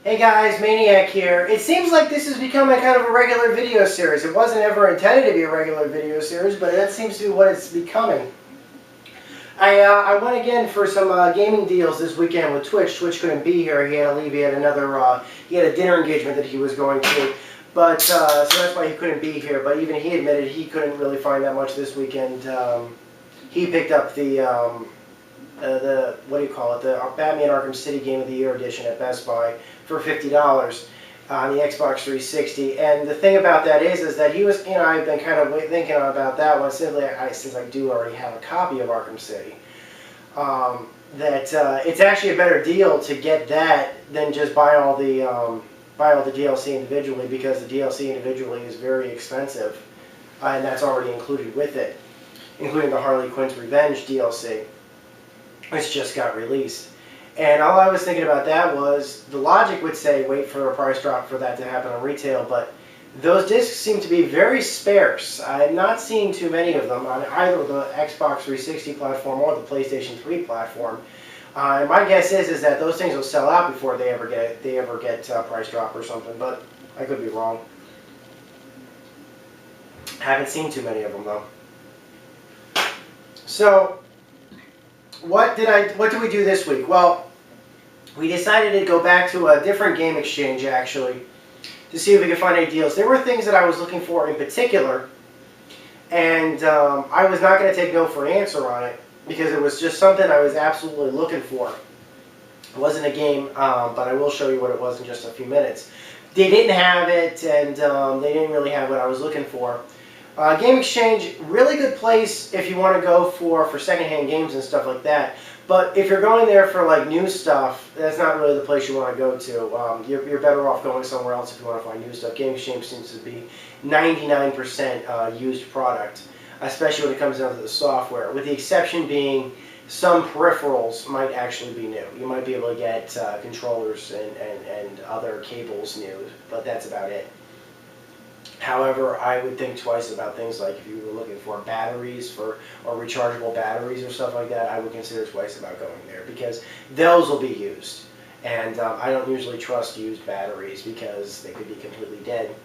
Hey guys, Maniac here. It seems like this is becoming kind of a regular video series. It wasn't ever intended to be a regular video series, but that seems to be what it's becoming. I went again for some gaming deals this weekend with Twitch. Twitch couldn't be here. He had to leave. He had he had a dinner engagement that he was going to. But, so that's why he couldn't be here. But even he admitted he couldn't really find that much this weekend. He picked up the what do you call it, the Batman Arkham City Game of the Year edition at Best Buy for $50 on the Xbox 360. And the thing about that is that he was, I've been kind of thinking about that one since I do already have a copy of Arkham City. It's actually a better deal to get that than just buy all the DLC individually, because the DLC individually is very expensive, and that's already included with it, including the Harley Quinn's Revenge DLC. Which just got released. And all I was thinking about that was, the logic would say wait for a price drop for that to happen on retail, but those discs seem to be very sparse. I'm not seeing too many of them on either the Xbox 360 platform or the PlayStation 3 platform. And my guess is that those things will sell out before they ever get price drop or something, but I could be wrong. Haven't seen too many of them though. So, what did we do this week? Well, we decided to go back to a different game exchange, actually, to see if we could find any deals. There were things that I was looking for in particular, and I was not going to take no for an answer on it, because it was just something I was absolutely looking for. It wasn't a game, but I will show you what it was in just a few minutes. They didn't have it, and they didn't really have what I was looking for. Game Exchange, really good place if you want to go for secondhand games and stuff like that. But if you're going there for like new stuff, that's not really the place you want to go to. You're better off going somewhere else if you want to find new stuff. Game Exchange seems to be 99% used product, especially when it comes down to the software, with the exception being some peripherals might actually be new. You might be able to get controllers and other cables new, but that's about it. However, I would think twice about things like if you were looking for batteries or rechargeable batteries or stuff like that, I would consider twice about going there, because those will be used. And I don't usually trust used batteries because they could be completely dead.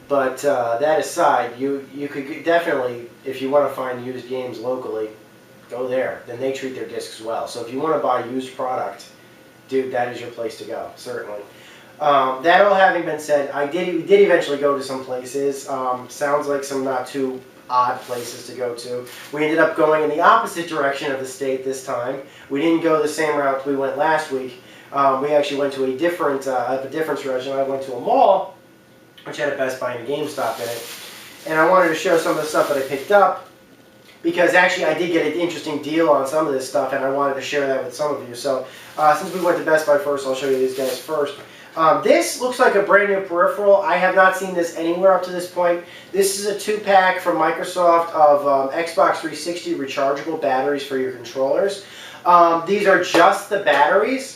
But that aside, you could definitely, if you want to find used games locally, go there. Then they treat their discs well. So if you want to buy used product, dude, that is your place to go, certainly. That all having been said, we did eventually go to some places. Sounds like some not too odd places to go to. We ended up going in the opposite direction of the state this time. We didn't go the same route we went last week. We actually went to a different direction. I went to a mall, which had a Best Buy and a GameStop in it. And I wanted to show some of the stuff that I picked up, because actually I did get an interesting deal on some of this stuff, and I wanted to share that with some of you. So since we went to Best Buy first, I'll show you these guys first. This looks like a brand new peripheral. I have not seen this anywhere up to this point. This is a 2-pack from Microsoft of Xbox 360 rechargeable batteries for your controllers. These are just the batteries.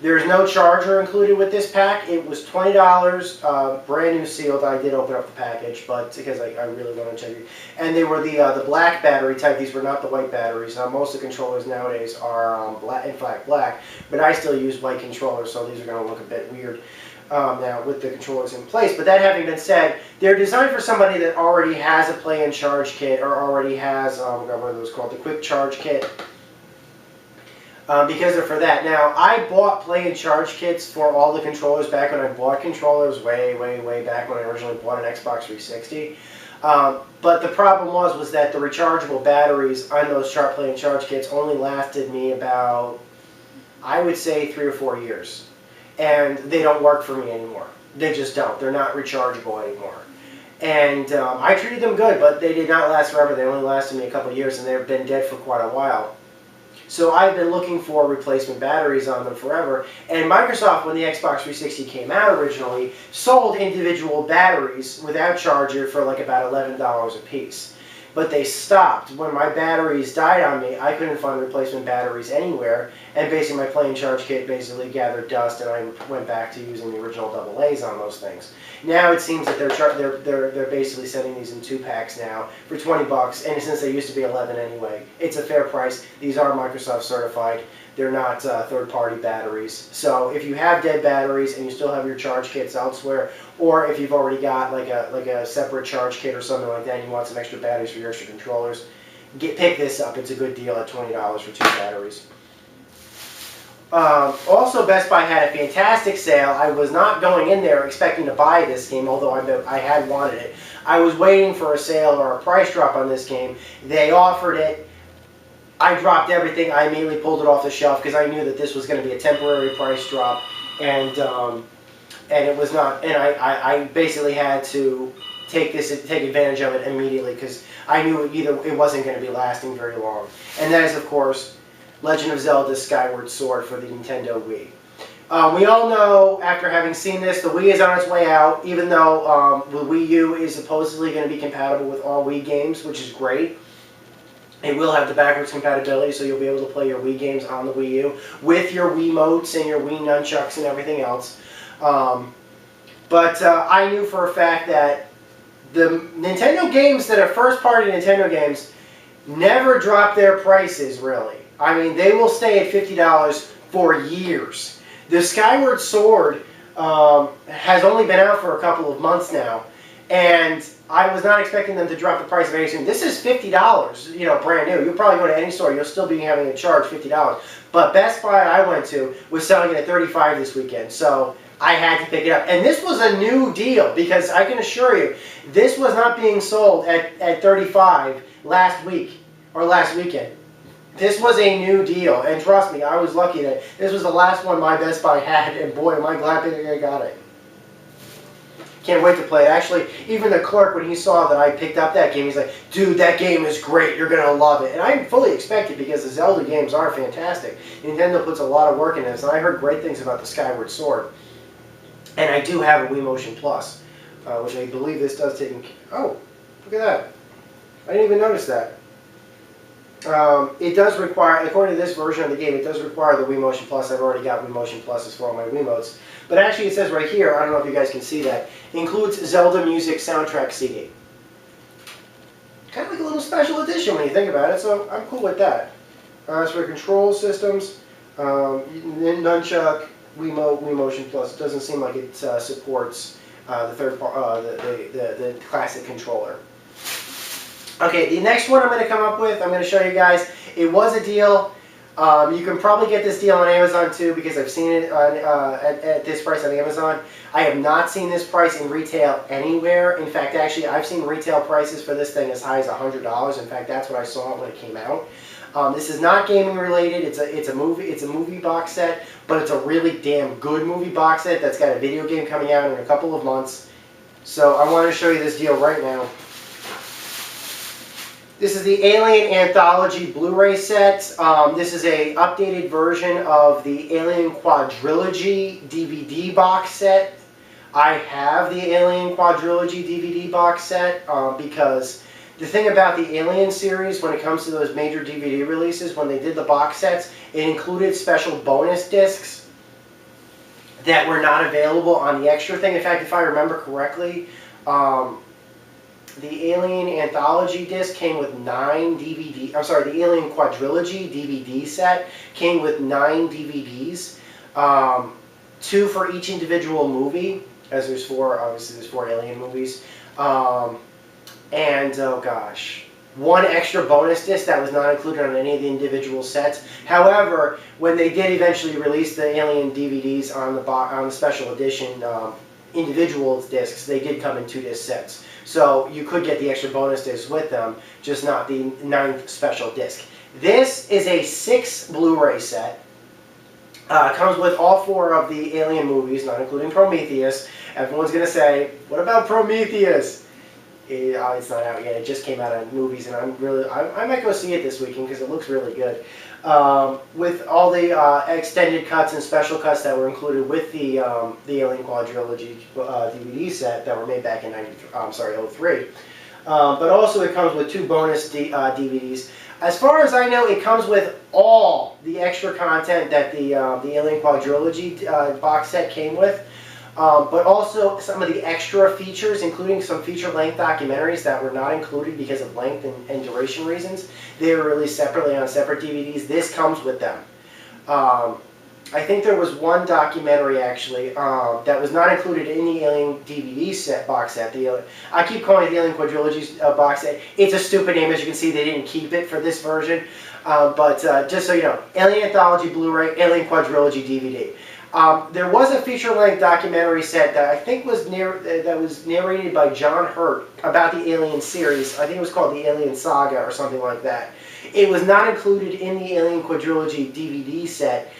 There's no charger included with this pack. It was $20, brand new sealed. I did open up the package, but because I really want to check it. And they were the black battery type. These were not the white batteries. Most of the controllers nowadays are in fact black, but I still use white controllers, so these are going to look a bit weird now with the controllers in place. But that having been said, they're designed for somebody that already has a play and charge kit, or already has what are those called, the quick charge kit. Because they're for that. Now, I bought play and charge kits for all the controllers back when I bought controllers, way back when I originally bought an Xbox 360. But the problem was that the rechargeable batteries on those play and charge kits only lasted me about, I would say, 3 or 4 years. And they don't work for me anymore. They just don't. They're not rechargeable anymore. And I treated them good, but they did not last forever. They only lasted me a couple years, and they've been dead for quite a while. So I've been looking for replacement batteries on them forever. And Microsoft, when the Xbox 360 came out originally, sold individual batteries without charger for like about $11 a piece. but they stopped. When my batteries died on me, I couldn't find replacement batteries anywhere, and basically my playing charge kit basically gathered dust, and I went back to using the original AA's on those things. Now it seems that they're basically sending these in 2-packs now for $20, and since they used to be 11 anyway, it's a fair price. These are Microsoft certified. They're not third-party batteries. So if you have dead batteries and you still have your charge kits elsewhere, or if you've already got like a separate charge kit or something like that and you want some extra batteries for your extra controllers, pick this up. It's a good deal at $20 for 2 batteries. Also, Best Buy had a fantastic sale. I was not going in there expecting to buy this game, although I had wanted it. I was waiting for a sale or a price drop on this game. They offered it. I dropped everything. I immediately pulled it off the shelf because I knew that this was going to be a temporary price drop, and it was not. And I basically had to take advantage of it immediately because I knew it wasn't going to be lasting very long. And that is, of course, Legend of Zelda: Skyward Sword for the Nintendo Wii. We all know, after having seen this, the Wii is on its way out, even though the Wii U is supposedly going to be compatible with all Wii games, which is great. It will have the backwards compatibility, so you'll be able to play your Wii games on the Wii U with your Wiimotes and your Wii nunchucks and everything else. But I knew for a fact that the Nintendo games that are first-party Nintendo games never drop their prices, really. I mean, they will stay at $50 for years. The Skyward Sword has only been out for a couple of months now, and I was not expecting them to drop the price very soon. This is $50, you know, brand new. You'll probably go to any store, you'll still be having a charge $50. But Best Buy I went to was selling it at $35 this weekend, so I had to pick it up. And this was a new deal because I can assure you, this was not being sold at $35 last week or last weekend. This was a new deal, and trust me, I was lucky that this was the last one my Best Buy had, and boy, am I glad that I got it. Can't wait to play it. Actually, even the clerk, when he saw that I picked up that game, he's like, dude, that game is great. You're going to love it. And I fully expect it because the Zelda games are fantastic. Nintendo puts a lot of work into this, and I heard great things about the Skyward Sword. And I do have a Wii Motion Plus, which I believe this does take... Oh, look at that. I didn't even notice that. It does require, according to this version of the game, it does require the Wii Motion Plus. I've already got Wii Motion Pluses for all my Wiimotes. But actually it says right here, I don't know if you guys can see that, includes Zelda Music Soundtrack CD. Kind of like a little special edition when you think about it, so I'm cool with that. As for control systems, Nunchuck, Wiimote, Wii Motion Plus, it doesn't seem like it supports the classic controller. Okay, the next one I'm going to come up with, I'm going to show you guys. It was a deal. You can probably get this deal on Amazon too because I've seen it on, at this price on Amazon. I have not seen this price in retail anywhere. In fact, actually, I've seen retail prices for this thing as high as $100. In fact, that's what I saw when it came out. This is not gaming related. It's a movie box set, but it's a really damn good movie box set that's got a video game coming out in a couple of months. So I want to show you this deal right now. This is the Alien Anthology Blu-ray set. This is an updated version of the Alien Quadrilogy DVD box set. I have the Alien Quadrilogy DVD box set because the thing about the Alien series when it comes to those major DVD releases, when they did the box sets, it included special bonus discs that were not available on the extra thing. In fact, if I remember correctly, the Alien Anthology disc came with 9 DVD. I'm sorry, the Alien Quadrilogy DVD set came with 9 DVDs, 2 for each individual movie, as there's 4. Obviously, there's 4 Alien movies, and oh gosh, 1 extra bonus disc that was not included on any of the individual sets. However, when they did eventually release the Alien DVDs on the special edition individual discs, they did come in 2-disc sets. So you could get the extra bonus discs with them, just not the 9th special disc. This is a 6 Blu-ray set. Comes with all 4 of the Alien movies, not including Prometheus. Everyone's going to say, what about Prometheus? It's not out yet. It just came out on movies, and I might go see it this weekend because it looks really good. With all the extended cuts and special cuts that were included with the Alien Quadrilogy DVD set that were made back in '03. But also it comes with 2 bonus DVDs. As far as I know, it comes with all the extra content that the Alien Quadrilogy box set came with. But also some of the extra features, including some feature-length documentaries that were not included because of length and duration reasons. They were released separately on separate DVDs. This comes with them. I think there was one documentary, actually, that was not included in the Alien DVD set box set. I keep calling it the Alien Quadrilogy box set. It's a stupid name. As you can see, they didn't keep it for this version. But just so you know, Alien Anthology Blu-ray, Alien Quadrilogy DVD. There was a feature-length documentary set that I think was narrated by John Hurt about the Alien series. I think it was called the Alien Saga or something like that. It was not included in the Alien Quadrilogy DVD set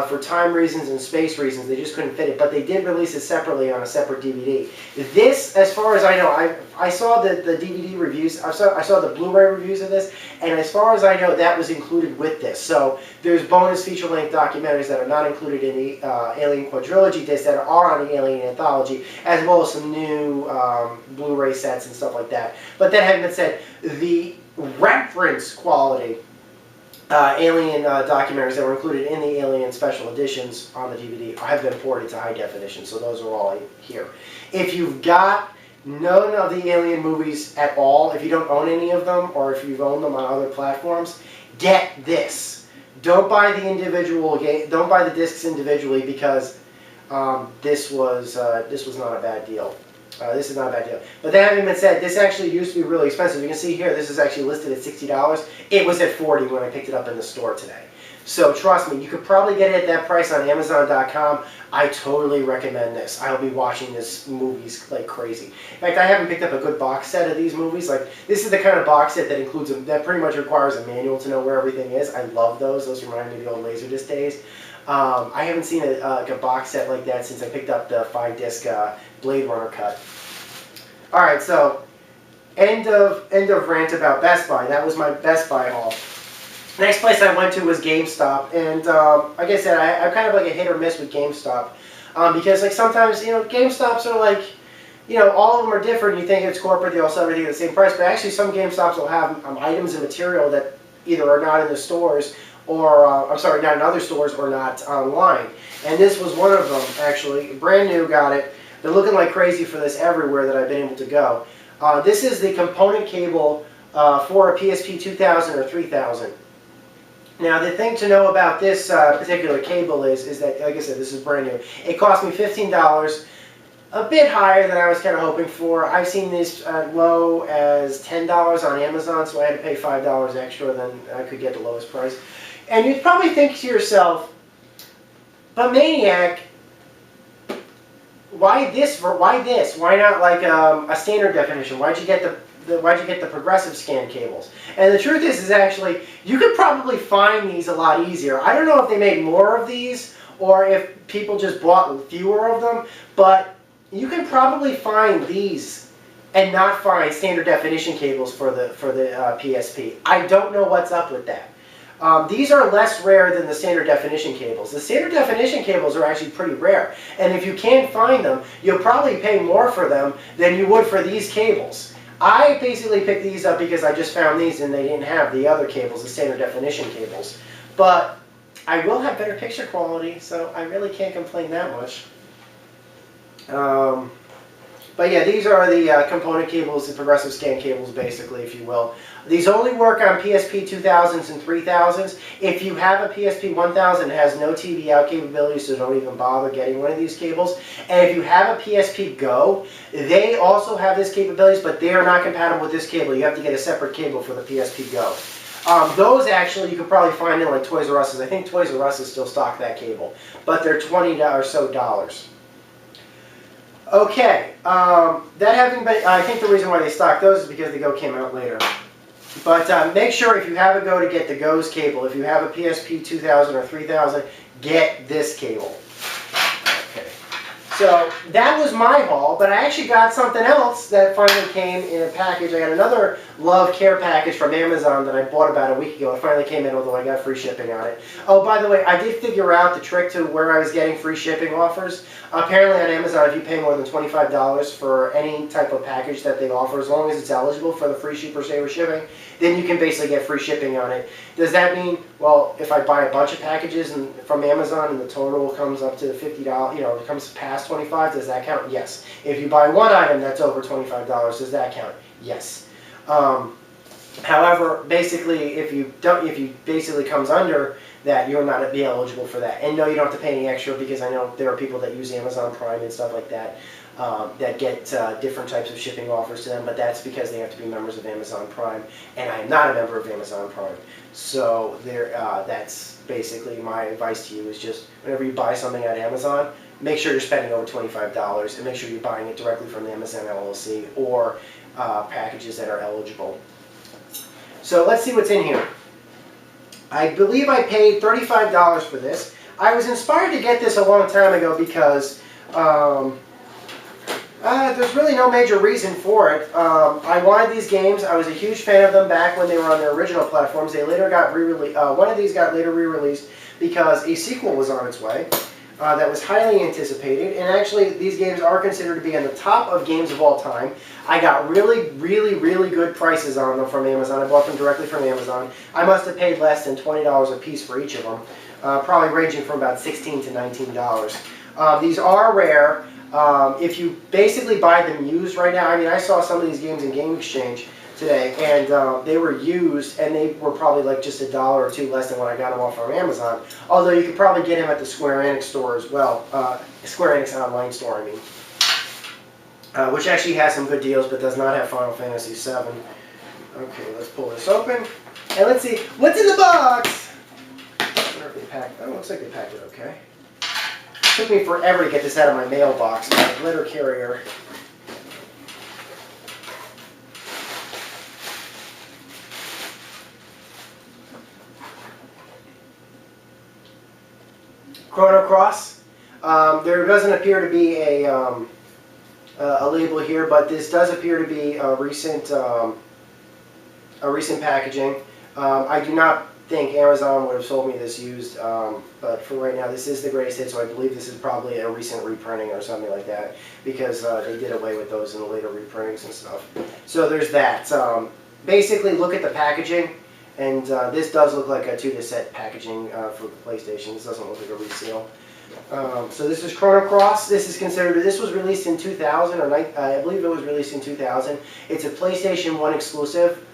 for time reasons and space reasons. They just couldn't fit it, but they did release it separately on a separate DVD. This, as far as I know, I saw the DVD reviews. I saw the Blu-ray reviews of this, and as far as I know, that was included with this. So there's bonus feature-length documentaries that are not included in the Alien Quadrilogy disc that are on the Alien Anthology, as well as some new Blu-ray sets and stuff like that. But that having been said, the reference quality Alien documentaries that were included in the Alien special editions on the DVD have been ported to high definition, so those are all here. If you've got none of the Alien movies at all, if you don't own any of them, or if you've owned them on other platforms, get this. Don't buy the individual don't buy the discs individually, because this was not a bad deal. This is not a bad deal. But that having been said, this actually used to be really expensive. You can see here, this is actually listed at $60. It was at $40 when I picked it up in the store today. So trust me, you could probably get it at that price on Amazon.com. I totally recommend this. I'll be watching this movies like crazy. In fact, I haven't picked up a good box set of these movies. Like, this is the kind of box set that includes that pretty much requires a manual to know where everything is. I love those. Those remind me of the old Laserdisc days. I haven't seen a box set like that since I picked up the 5-disc Blade Runner cut. All right, so end of rant about Best Buy. That was my Best Buy haul. Next place I went to was GameStop, and like I said, I'm kind of like a hit or miss with GameStop, because like sometimes, you know, GameStops are like, you know, all of them are different. You think it's corporate, they all sell everything at the same price, but actually some GameStops will have items and material that either are not in the stores, or I'm sorry, not in other stores, or not online. And this was one of them, actually. Brand new, got it. Been looking like crazy for this everywhere that I've been able to go. This is the component cable for a PSP 2000 or 3000. Now, the thing to know about this particular cable is that, like I said, this is brand new. It cost me $15, a bit higher than I was kind of hoping for. I've seen this as low as $10 on Amazon, so I had to pay $5 extra than I could get the lowest price. And you'd probably think to yourself, but Maniac, why this? Why this? Why not like a standard definition? Why'd you get the progressive scan cables? And the truth is actually, you could probably find these a lot easier. I don't know if they made more of these or if people just bought fewer of them, but you can probably find these and not find standard definition cables for the PSP. I don't know what's up with that. These are less rare than the standard definition cables. The standard definition cables are actually pretty rare, and if you can't find them, you'll probably pay more for them than you would for these cables. I basically picked these up because I just found these and they didn't have the other cables, the standard definition cables. But I will have better picture quality, so I really can't complain that much. But yeah, these are the component cables, the progressive scan cables, basically, if you will. These only work on PSP 2000s and 3000s. If you have a PSP 1000, it has no TV out capability, so don't even bother getting one of these cables. And if you have a PSP Go, they also have this capabilities, but they are not compatible with this cable. You have to get a separate cable for the PSP Go. Those actually you could probably find in like Toys R Us. I think Toys R Us still stock that cable, but they're $20 or so. Okay, that having been, I think the reason why they stock those is because the Go came out later. But make sure if you have a Go to get the Go's cable. If you have a PSP 2000 or 3000, get this cable. Okay, So that was my haul, but I actually got something else that finally came in a package. I got another Love Care package from Amazon that I bought about a week ago. It finally came in, although I got free shipping on it. Oh, by the way, I did figure out the trick to where I was getting free shipping offers. Apparently on Amazon, if you pay more than $25 for any type of package that they offer, as long as it's eligible for the free Super Saver shipping, then you can basically get free shipping on it. Does that mean, well, if I buy a bunch of packages from Amazon and the total comes up to $50, it comes past $25, does that count? Yes. If you buy one item that's over $25, does that count? Yes. However, basically, if you basically comes under that, you'll not be eligible for that. And no, you don't have to pay any extra, because I know there are people that use Amazon Prime and stuff like that that get different types of shipping offers to them, but that's because they have to be members of Amazon Prime, and I am not a member of Amazon Prime. So that's basically my advice to you, is just whenever you buy something on Amazon, make sure you're spending over $25, and make sure you're buying it directly from the Amazon LLC or packages that are eligible. So let's see what's in here. I believe I paid $35 for this. I was inspired to get this a long time ago because there's really no major reason for it. I wanted these games. I was a huge fan of them back when they were on their original platforms. They later got re-released. One of these got later re-released because a sequel was on its way that was highly anticipated. And actually, these games are considered to be on the top of games of all time. I got really, really, really good prices on them from Amazon. I bought them directly from Amazon. I must have paid less than $20 a piece for each of them, probably ranging from about $16 to $19. These are rare. If you basically buy them used right now, I mean, I saw some of these games in Game Exchange today, and they were used, and they were probably like just $1 or $2 less than when I got them off from Amazon. Although you could probably get them at the Square Enix store as well, Square Enix online store, I mean, which actually has some good deals, but does not have Final Fantasy VII. Okay, let's pull this open, and let's see what's in the box. I wonder if they packed. Oh, looks like they packed it okay. It took me forever to get this out of my mailbox, my letter carrier. Chrono Cross. There doesn't appear to be a label here, but this does appear to be a recent packaging. I do not think Amazon would have sold me this used, but for right now, this is the greatest hit, so I believe this is probably a recent reprinting or something like that, because they did away with those in the later reprintings and stuff. So there's that. Basically, look at the packaging, and this does look like a 2-disc packaging for the PlayStation. This doesn't look like a reseal. So this is Chrono Cross. This is considered, this was released in 2000, or I believe it was released in 2000. It's a PlayStation 1 exclusive.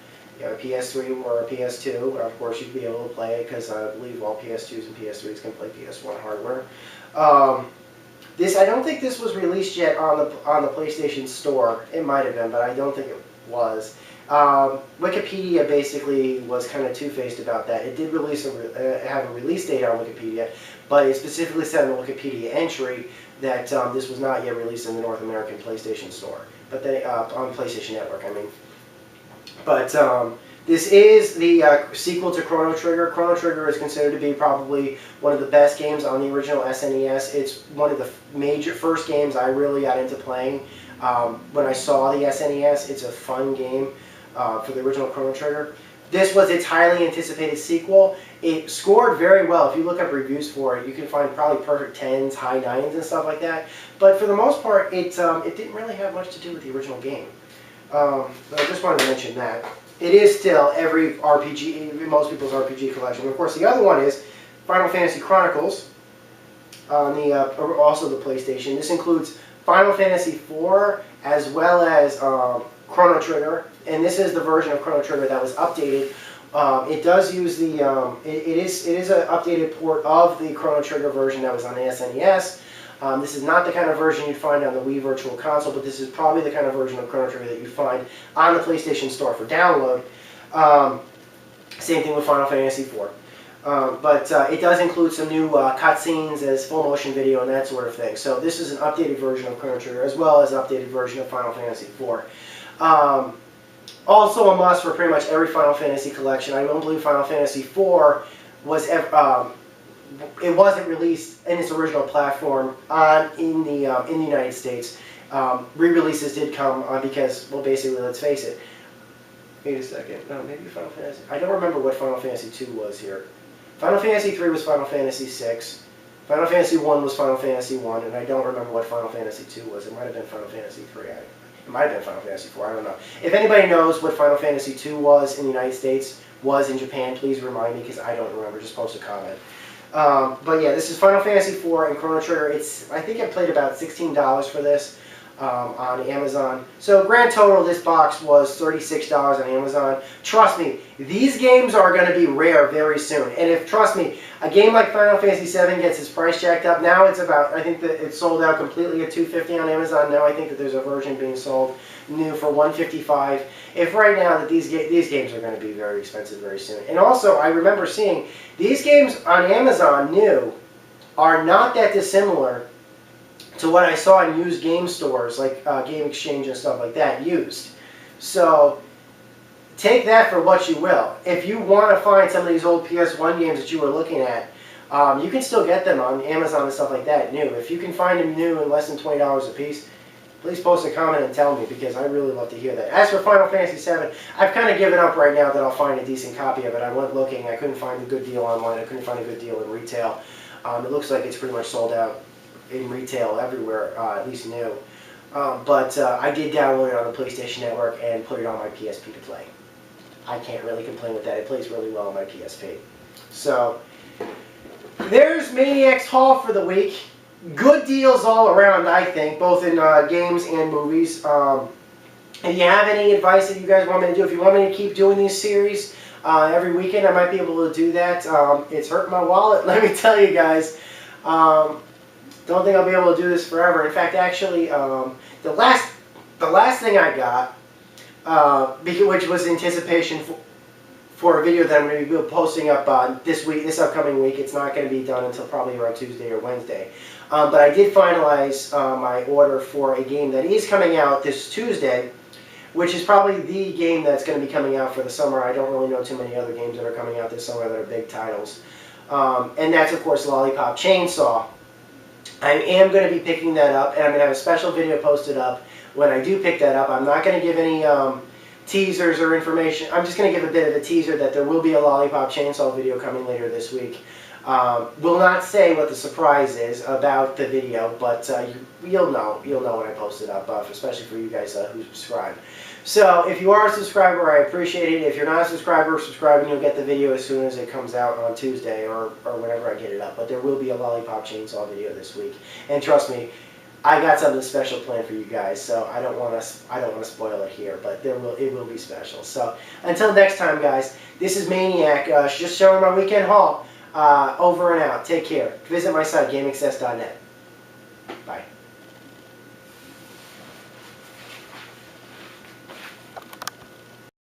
You have a PS3 or a PS2, of course you'd be able to play it, because I believe all PS2s and PS3s can play PS1 hardware. I don't think this was released yet on the PlayStation Store. It might have been, but I don't think it was. Wikipedia basically was kind of two-faced about that. It did have a release date on Wikipedia, but it specifically said in the Wikipedia entry that this was not yet released in the North American PlayStation Store, but on PlayStation Network, I mean. But this is the sequel to Chrono Trigger. Chrono Trigger is considered to be probably one of the best games on the original SNES. It's one of the first games I really got into playing when I saw the SNES. It's a fun game for the original Chrono Trigger. This was its highly anticipated sequel. It scored very well. If you look up reviews for it, you can find probably perfect 10s, high 9s, and stuff like that. But for the most part, it didn't really have much to do with the original game. But I just wanted to mention that. It is still every RPG, most people's RPG collection. Of course, the other one is Final Fantasy Chronicles on also the PlayStation. This includes Final Fantasy IV as well as Chrono Trigger, and this is the version of Chrono Trigger that was updated. It does use the it is an updated port of the Chrono Trigger version that was on the SNES. This is not the kind of version you'd find on the Wii Virtual Console, but this is probably the kind of version of Chrono Trigger that you'd find on the PlayStation Store for download. Same thing with Final Fantasy IV. But it does include some new cutscenes as full motion video and that sort of thing. So this is an updated version of Chrono Trigger as well as an updated version of Final Fantasy IV. Also a must for pretty much every Final Fantasy collection. I don't believe Final Fantasy IV was it wasn't released in its original platform in the United States. Re-releases did come because, well, basically, let's face it. Wait a second. No, maybe Final Fantasy. I don't remember what Final Fantasy 2 was here. Final Fantasy 3 was Final Fantasy 6. Final Fantasy 1 was Final Fantasy 1, and I don't remember what Final Fantasy 2 was. It might have been Final Fantasy 3. It might have been Final Fantasy 4. I don't know. If anybody knows what Final Fantasy 2 was in the United States, was in Japan, please remind me because I don't remember. Just post a comment. But yeah, this is Final Fantasy 4 and Chrono Trigger. I think I paid about $16 for this on Amazon. So grand total, this box was $36 on Amazon. Trust me, these games are going to be rare very soon. And trust me, a game like Final Fantasy 7 gets its price jacked up. Now it's about, I think that it's sold out completely at $250 on Amazon. Now I think that there's a version being sold new for $155. If right now that these games are going to be very expensive very soon. And also, I remember seeing these games on Amazon new are not that dissimilar to what I saw in used game stores like Game Exchange and stuff like that used. So take that for what you will. If you want to find some of these old PS1 games that you were looking at, you can still get them on Amazon and stuff like that new. If you can find them new and less than $20 a piece, please post a comment and tell me because I really love to hear that. As for Final Fantasy 7, I've kind of given up right now that I'll find a decent copy of it. I went looking, I couldn't find a good deal online, I couldn't find a good deal in retail. It looks like it's pretty much sold out in retail everywhere, at least new. But I did download it on the PlayStation Network and put it on my PSP to play. I can't really complain with that. It plays really well on my PSP. So, there's Maniac's haul for the week. Good deals all around, I think, both in games and movies. If you have any advice that you guys want me to do, if you want me to keep doing these series every weekend, I might be able to do that. It's hurting my wallet, let me tell you guys. Don't think I'll be able to do this forever. In fact, actually, the last thing I got, which was anticipation for a video that I'm going to be posting up this upcoming week. It's not going to be done until probably around Tuesday or Wednesday. But I did finalize my order for a game that is coming out this Tuesday, which is probably the game that's going to be coming out for the summer. I don't really know too many other games that are coming out this summer that are big titles. And that's, of course, Lollipop Chainsaw. I am going to be picking that up, and I'm going to have a special video posted up when I do pick that up. I'm not going to give any teasers or information. I'm just going to give a bit of a teaser that there will be a Lollipop Chainsaw video coming later this week. Will not say what the surprise is about the video, but you'll know when I post it up, especially for you guys who subscribe. So if you are a subscriber, I appreciate it. If you're not a subscriber, subscribe and you'll get the video as soon as it comes out on Tuesday or whenever I get it up. But there will be a Lollipop Chainsaw video this week, and trust me, I got something special planned for you guys. So I don't want to spoil it here, but it will be special. So until next time, guys, this is Maniac, just showing my weekend haul. Over and out. Take care. Visit my site, GameAccess.net. Bye.